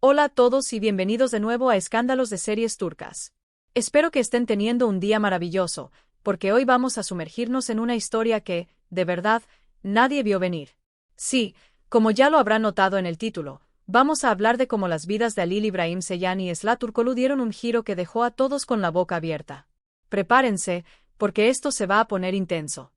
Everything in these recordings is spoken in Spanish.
Hola a todos y bienvenidos de nuevo a Escándalos de Series Turcas. Espero que estén teniendo un día maravilloso, porque hoy vamos a sumergirnos en una historia que, de verdad, nadie vio venir. Sí, como ya lo habrán notado en el título, vamos a hablar de cómo las vidas de Halil İbrahim Ceylan y Esra Turkoglu dieron un giro que dejó a todos con la boca abierta. Prepárense, porque esto se va a poner intenso.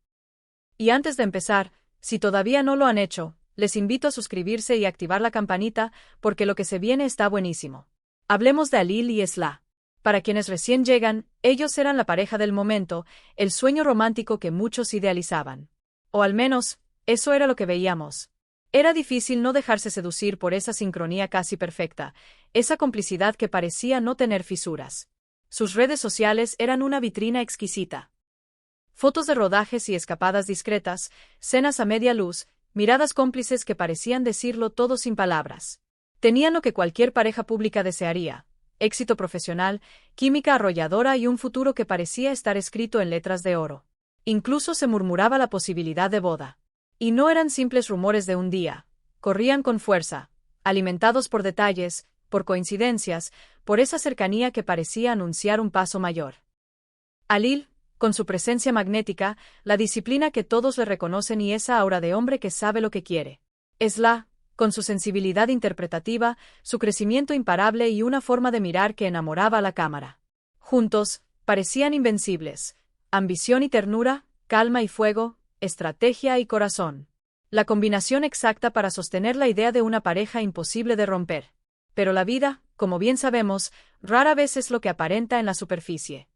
Y antes de empezar, si todavía no lo han hecho, les invito a suscribirse y activar la campanita, porque lo que se viene está buenísimo. Hablemos de Halil y Esra. Para quienes recién llegan, ellos eran la pareja del momento, el sueño romántico que muchos idealizaban. O al menos, eso era lo que veíamos. Era difícil no dejarse seducir por esa sincronía casi perfecta, esa complicidad que parecía no tener fisuras. Sus redes sociales eran una vitrina exquisita. Fotos de rodajes y escapadas discretas, cenas a media luz, miradas cómplices que parecían decirlo todo sin palabras. Tenían lo que cualquier pareja pública desearía: éxito profesional, química arrolladora y un futuro que parecía estar escrito en letras de oro. Incluso se murmuraba la posibilidad de boda. Y no eran simples rumores de un día, corrían con fuerza, alimentados por detalles, por coincidencias, por esa cercanía que parecía anunciar un paso mayor. Halil, con su presencia magnética, la disciplina que todos le reconocen y esa aura de hombre que sabe lo que quiere. Esra, con su sensibilidad interpretativa, su crecimiento imparable y una forma de mirar que enamoraba a la cámara. Juntos, parecían invencibles. Ambición y ternura, calma y fuego, estrategia y corazón. La combinación exacta para sostener la idea de una pareja imposible de romper. Pero la vida, como bien sabemos, rara vez es lo que aparenta en la superficie.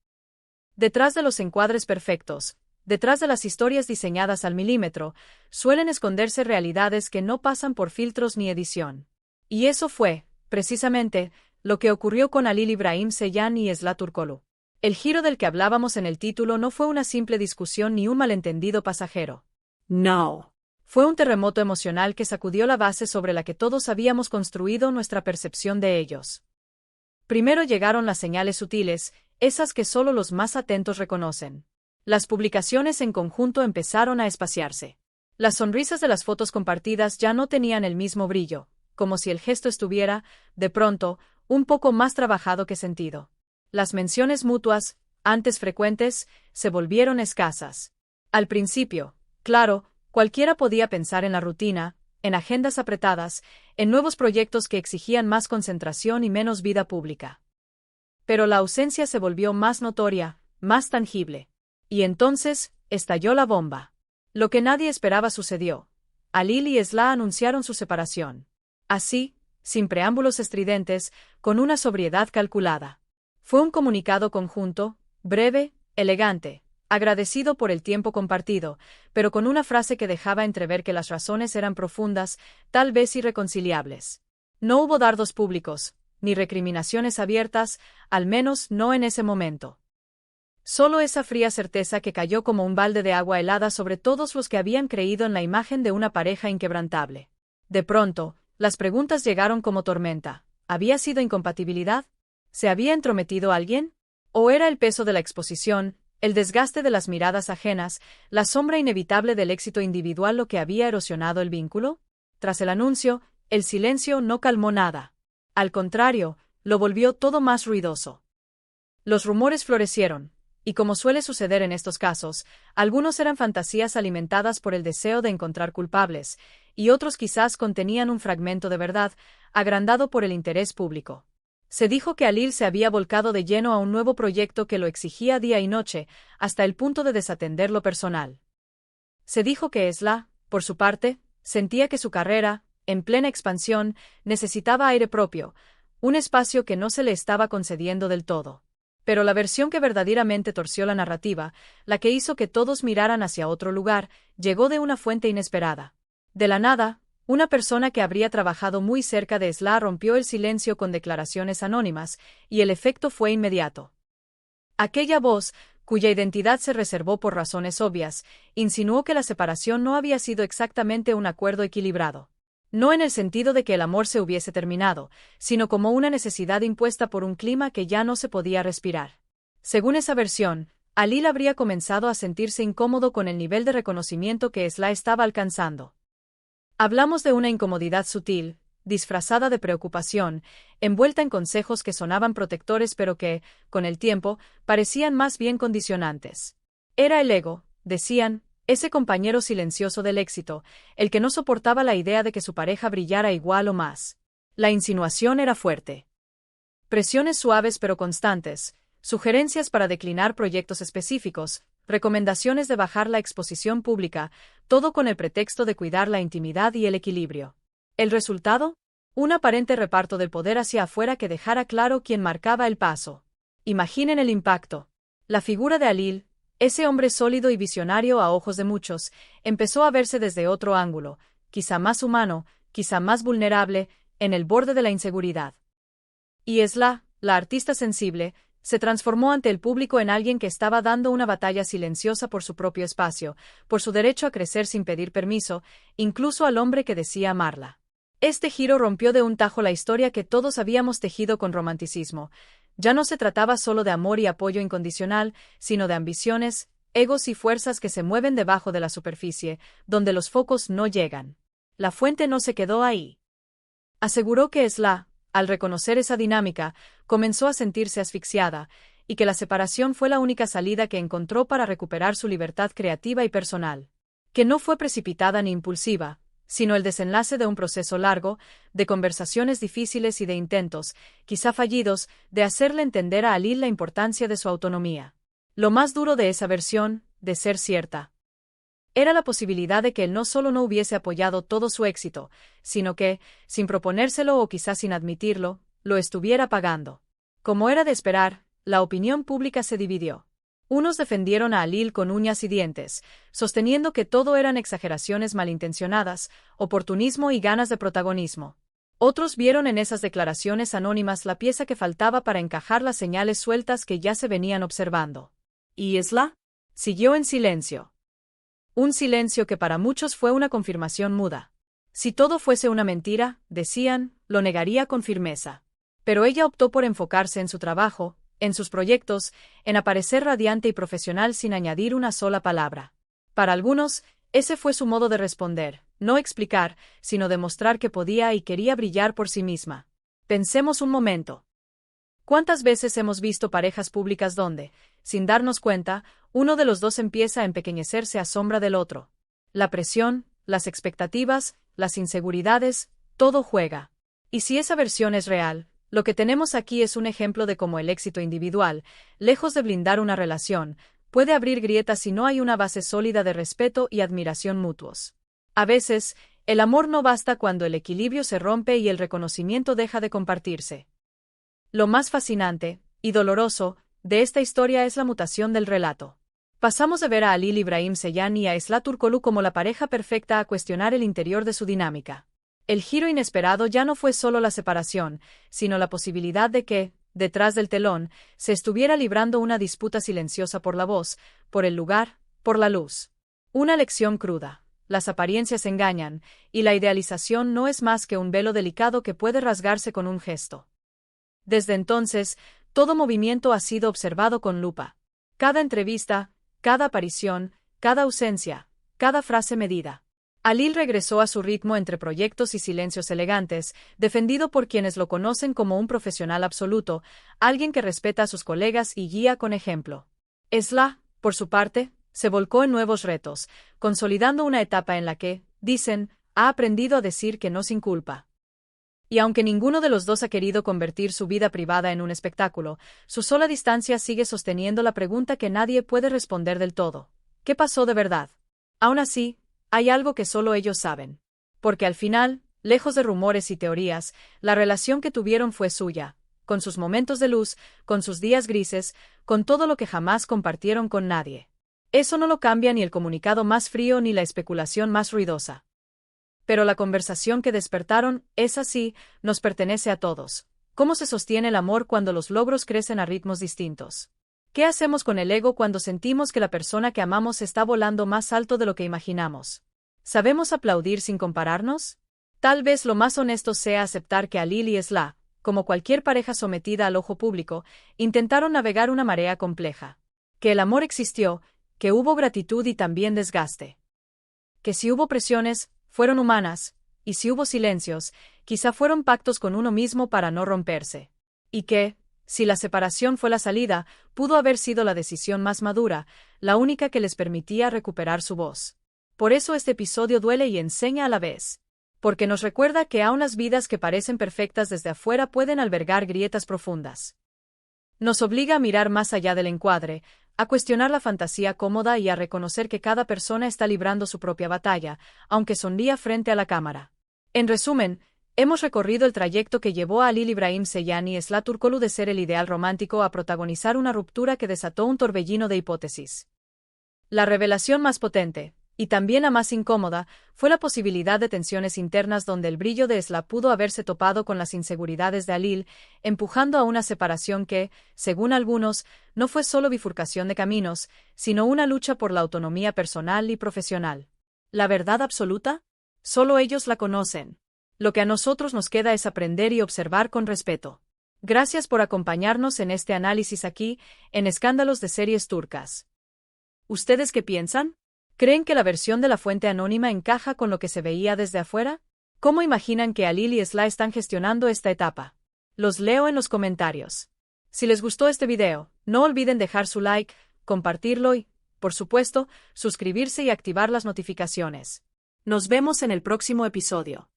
Detrás de los encuadres perfectos, detrás de las historias diseñadas al milímetro, suelen esconderse realidades que no pasan por filtros ni edición. Y eso fue, precisamente, lo que ocurrió con Halil İbrahim Ceylan y Esra Turkoglu. El giro del que hablábamos en el título no fue una simple discusión ni un malentendido pasajero. No. Fue un terremoto emocional que sacudió la base sobre la que todos habíamos construido nuestra percepción de ellos. Primero llegaron las señales sutiles, esas que solo los más atentos reconocen. Las publicaciones en conjunto empezaron a espaciarse. Las sonrisas de las fotos compartidas ya no tenían el mismo brillo, como si el gesto estuviera, de pronto, un poco más trabajado que sentido. Las menciones mutuas, antes frecuentes, se volvieron escasas. Al principio, claro, cualquiera podía pensar en la rutina, en agendas apretadas, en nuevos proyectos que exigían más concentración y menos vida pública. Pero la ausencia se volvió más notoria, más tangible. Y entonces, estalló la bomba. Lo que nadie esperaba sucedió. Halil y Esra anunciaron su separación. Así, sin preámbulos estridentes, con una sobriedad calculada. Fue un comunicado conjunto, breve, elegante, agradecido por el tiempo compartido, pero con una frase que dejaba entrever que las razones eran profundas, tal vez irreconciliables. No hubo dardos públicos, ni recriminaciones abiertas, al menos no en ese momento. Solo esa fría certeza que cayó como un balde de agua helada sobre todos los que habían creído en la imagen de una pareja inquebrantable. De pronto, las preguntas llegaron como tormenta. ¿Había sido incompatibilidad? ¿Se había entrometido alguien? ¿O era el peso de la exposición, el desgaste de las miradas ajenas, la sombra inevitable del éxito individual lo que había erosionado el vínculo? Tras el anuncio, el silencio no calmó nada. Al contrario, lo volvió todo más ruidoso. Los rumores florecieron, y como suele suceder en estos casos, algunos eran fantasías alimentadas por el deseo de encontrar culpables, y otros quizás contenían un fragmento de verdad, agrandado por el interés público. Se dijo que Halil se había volcado de lleno a un nuevo proyecto que lo exigía día y noche, hasta el punto de desatender lo personal. Se dijo que Esra, por su parte, sentía que su carrera, en plena expansión, necesitaba aire propio, un espacio que no se le estaba concediendo del todo. Pero la versión que verdaderamente torció la narrativa, la que hizo que todos miraran hacia otro lugar, llegó de una fuente inesperada. De la nada, una persona que habría trabajado muy cerca de Esra rompió el silencio con declaraciones anónimas, y el efecto fue inmediato. Aquella voz, cuya identidad se reservó por razones obvias, insinuó que la separación no había sido exactamente un acuerdo equilibrado. No en el sentido de que el amor se hubiese terminado, sino como una necesidad impuesta por un clima que ya no se podía respirar. Según esa versión, Halil habría comenzado a sentirse incómodo con el nivel de reconocimiento que Esra estaba alcanzando. Hablamos de una incomodidad sutil, disfrazada de preocupación, envuelta en consejos que sonaban protectores pero que, con el tiempo, parecían más bien condicionantes. Era el ego, decían, ese compañero silencioso del éxito, el que no soportaba la idea de que su pareja brillara igual o más. La insinuación era fuerte. Presiones suaves pero constantes, sugerencias para declinar proyectos específicos, recomendaciones de bajar la exposición pública, todo con el pretexto de cuidar la intimidad y el equilibrio. ¿El resultado? Un aparente reparto del poder hacia afuera que dejara claro quién marcaba el paso. Imaginen el impacto. La figura de Alil, ese hombre sólido y visionario a ojos de muchos, empezó a verse desde otro ángulo, quizá más humano, quizá más vulnerable, en el borde de la inseguridad. Y Esla, la artista sensible, se transformó ante el público en alguien que estaba dando una batalla silenciosa por su propio espacio, por su derecho a crecer sin pedir permiso, incluso al hombre que decía amarla. Este giro rompió de un tajo la historia que todos habíamos tejido con romanticismo. Ya no se trataba solo de amor y apoyo incondicional, sino de ambiciones, egos y fuerzas que se mueven debajo de la superficie, donde los focos no llegan. La fuente no se quedó ahí. Aseguró que Esla, al reconocer esa dinámica, comenzó a sentirse asfixiada, y que la separación fue la única salida que encontró para recuperar su libertad creativa y personal. Que no fue precipitada ni impulsiva, sino el desenlace de un proceso largo, de conversaciones difíciles y de intentos, quizá fallidos, de hacerle entender a Alil la importancia de su autonomía. Lo más duro de esa versión, de ser cierta, era la posibilidad de que él no solo no hubiese apoyado todo su éxito, sino que, sin proponérselo o quizás sin admitirlo, lo estuviera pagando. Como era de esperar, la opinión pública se dividió. Unos defendieron a Alil con uñas y dientes, sosteniendo que todo eran exageraciones malintencionadas, oportunismo y ganas de protagonismo. Otros vieron en esas declaraciones anónimas la pieza que faltaba para encajar las señales sueltas que ya se venían observando. ¿Y Esla? Siguió en silencio. Un silencio que para muchos fue una confirmación muda. Si todo fuese una mentira, decían, lo negaría con firmeza. Pero ella optó por enfocarse en su trabajo, en sus proyectos, en aparecer radiante y profesional sin añadir una sola palabra. Para algunos, ese fue su modo de responder, no explicar, sino demostrar que podía y quería brillar por sí misma. Pensemos un momento. ¿Cuántas veces hemos visto parejas públicas donde, sin darnos cuenta, uno de los dos empieza a empequeñecerse a sombra del otro? La presión, las expectativas, las inseguridades, todo juega. Y si esa versión es real, lo que tenemos aquí es un ejemplo de cómo el éxito individual, lejos de blindar una relación, puede abrir grietas si no hay una base sólida de respeto y admiración mutuos. A veces, el amor no basta cuando el equilibrio se rompe y el reconocimiento deja de compartirse. Lo más fascinante, y doloroso, de esta historia es la mutación del relato. Pasamos de ver a Alil Ibrahim Seyhan y a Esla Turkoglu como la pareja perfecta a cuestionar el interior de su dinámica. El giro inesperado ya no fue solo la separación, sino la posibilidad de que, detrás del telón, se estuviera librando una disputa silenciosa por la voz, por el lugar, por la luz. Una lección cruda. Las apariencias engañan, y la idealización no es más que un velo delicado que puede rasgarse con un gesto. Desde entonces, todo movimiento ha sido observado con lupa. Cada entrevista, cada aparición, cada ausencia, cada frase medida. Alil regresó a su ritmo entre proyectos y silencios elegantes, defendido por quienes lo conocen como un profesional absoluto, alguien que respeta a sus colegas y guía con ejemplo. Esla, por su parte, se volcó en nuevos retos, consolidando una etapa en la que, dicen, ha aprendido a decir que no sin culpa. Y aunque ninguno de los dos ha querido convertir su vida privada en un espectáculo, su sola distancia sigue sosteniendo la pregunta que nadie puede responder del todo. ¿Qué pasó de verdad? Aún así, hay algo que solo ellos saben. Porque al final, lejos de rumores y teorías, la relación que tuvieron fue suya, con sus momentos de luz, con sus días grises, con todo lo que jamás compartieron con nadie. Eso no lo cambia ni el comunicado más frío ni la especulación más ruidosa. Pero la conversación que despertaron, esa sí, nos pertenece a todos. ¿Cómo se sostiene el amor cuando los logros crecen a ritmos distintos? ¿Qué hacemos con el ego cuando sentimos que la persona que amamos está volando más alto de lo que imaginamos? ¿Sabemos aplaudir sin compararnos? Tal vez lo más honesto sea aceptar que Alil y Esla, como cualquier pareja sometida al ojo público, intentaron navegar una marea compleja. Que el amor existió, que hubo gratitud y también desgaste. Que si hubo presiones, fueron humanas, y si hubo silencios, Quizá fueron pactos con uno mismo para no romperse. Y que, si la separación fue la salida, pudo haber sido la decisión más madura, la única que les permitía recuperar su voz. Por eso este episodio duele y enseña a la vez. Porque nos recuerda que aun las vidas que parecen perfectas desde afuera pueden albergar grietas profundas. Nos obliga a mirar más allá del encuadre, a cuestionar la fantasía cómoda y a reconocer que cada persona está librando su propia batalla, aunque sonría frente a la cámara. En resumen, hemos recorrido el trayecto que llevó a Halil Ibrahim Ceylan y Esla Turkoglu de ser el ideal romántico a protagonizar una ruptura que desató un torbellino de hipótesis. La revelación más potente, y también la más incómoda, fue la posibilidad de tensiones internas donde el brillo de Esla pudo haberse topado con las inseguridades de Halil, empujando a una separación que, según algunos, no fue solo bifurcación de caminos, sino una lucha por la autonomía personal y profesional. ¿La verdad absoluta? Solo ellos la conocen. Lo que a nosotros nos queda es aprender y observar con respeto. Gracias por acompañarnos en este análisis aquí, en Escándalos de Series Turcas. ¿Ustedes qué piensan? ¿Creen que la versión de la fuente anónima encaja con lo que se veía desde afuera? ¿Cómo imaginan que Halil y Esla están gestionando esta etapa? Los leo en los comentarios. Si les gustó este video, no olviden dejar su like, compartirlo y, por supuesto, suscribirse y activar las notificaciones. Nos vemos en el próximo episodio.